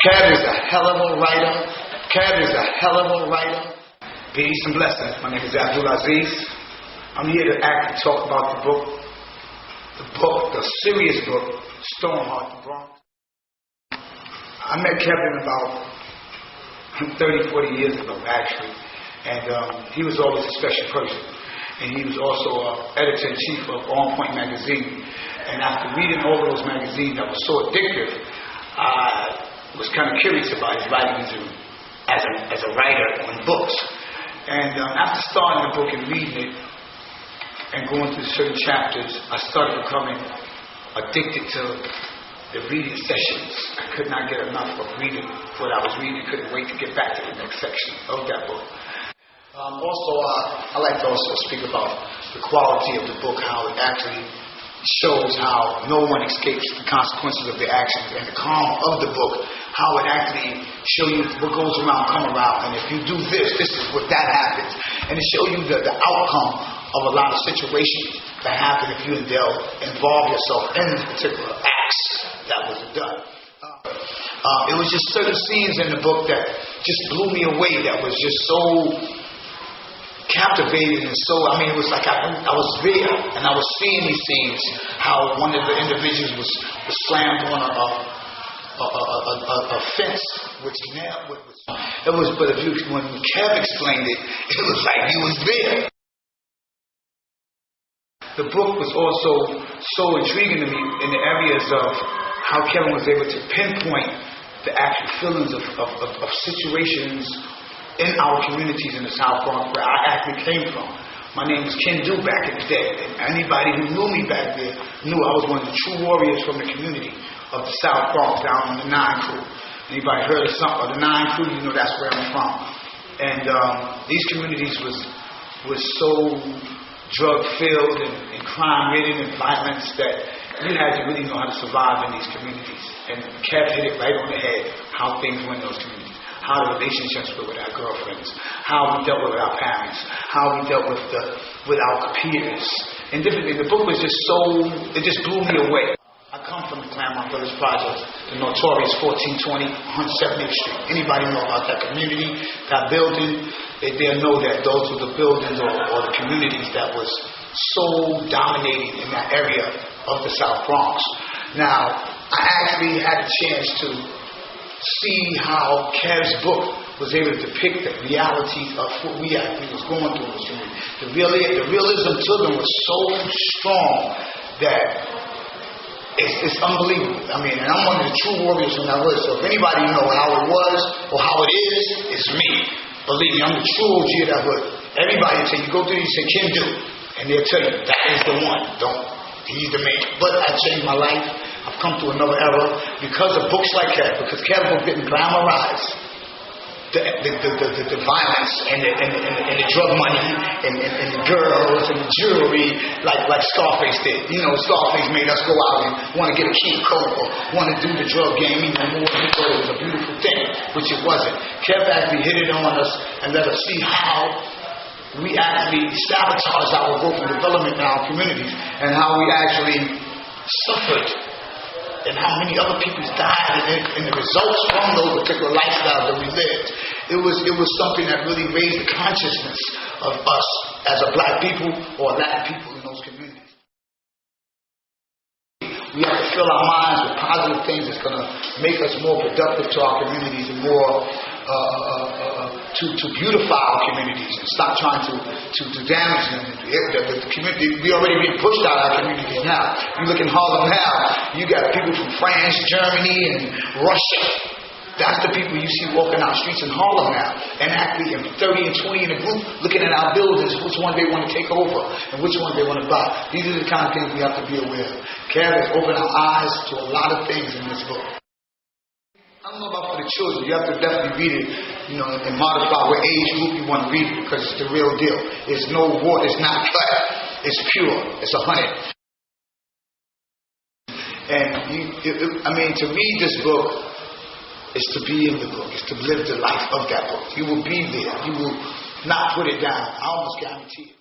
Kev is a hell of a writer. Kev is a hell of a writer. Peace and blessings. My name is Abdul Aziz. I'm here to actually talk about the serious book, Stoneheart, Bronx. I met Kevin about 30, 40 years ago, actually. And he was always a special person. And he was also editor-in-chief of On Point magazine. And after reading all of those magazines that were so addictive, I was kind of curious about his writings as a writer on books. And after starting the book and reading it and going through certain chapters, I started becoming addicted to the reading sessions. I could not get enough of reading what I was reading. I couldn't wait to get back to the next section of that book. I like to also speak about the quality of the book, how it actually shows how no one escapes the consequences of their actions, and the calm of the book, how it actually shows you what goes around come around, and if you do this is what that happens, and it shows you the outcome of a lot of situations that happen if you involve yourself in this particular acts that was done. It was just certain scenes in the book that just blew me away, that was just so captivating, and so, it was like I was there, and I was seeing these scenes, how one of the individuals was slammed on a fence, which now, when Kev explained it, it was like he was there. The book was also so intriguing to me in the areas of how Kevin was able to pinpoint the actual feelings of situations in our communities in the South Bronx, where I actually came from. My name was Ken Du back in the day, and anybody who knew me back there knew I was one of the true warriors from the community of the South Bronx, down on the 9 Crew. Anybody heard of something of the 9 Crew, you know that's where I'm from. And these communities was so drug-filled and crime-ridden and violence that you had to really know how to survive in these communities. And Kev hit it right on the head, how things went in those communities. How the relationships were with our girlfriends, how we dealt with our parents, how we dealt with our peers, and different things. The book was it just blew me away. I come from the Claremont Village Project, the notorious 1420 170th Street. Anybody know about that community, that building? They'll know that those were the buildings or the communities that was so dominating in that area of the South Bronx. Now, I actually had a chance to see how Kev's book was able to depict the realities of what we actually was going through in this community. The realism to them was so strong that it's unbelievable. And I'm one of the true warriors from that word. So if anybody know how it was or how it is, it's me. Believe me, I'm the true OG of that word. Everybody will tell you, go through and say, Ken Du, and they'll tell you, that is the one. He's the man. But I changed my life. I've come to another era because of books like Kev, because Kev's book didn't glamorize the violence and the drug money and the girls and the jewelry like Scarface did. Scarface made us go out and want to get a key coke or want to do the drug game even more because it was a beautiful thing, which it wasn't. Kev actually hit it on us and let us see how we actually sabotage our growth and development in our communities, and how we actually suffered, and how many other people died, and the results from those particular lifestyles that we lived. It was something that really raised the consciousness of us as a black people or Latin people in those communities. We have to fill our minds with positive things that's going to make us more productive to our communities and more to beautify our communities and stop trying to damage them. The community, we already being pushed out of our communities now. You look in Harlem now, you got people from France, Germany, and Russia. That's the people you see walking out streets in Harlem now, and actually 30 and 20 in a group looking at our buildings, which one they want to take over and which one they want to buy. These are the kind of things we have to be aware of. Kev has opened our eyes to a lot of things in this book. I don't know about for the children. You have to definitely read it, and modify what age group you want to read it, because it's the real deal. It's no water, it's not cut, it's pure, it's 100. And to read this book is to be in the book, is to live the life of that book. You will be there. You will not put it down. I almost guarantee it.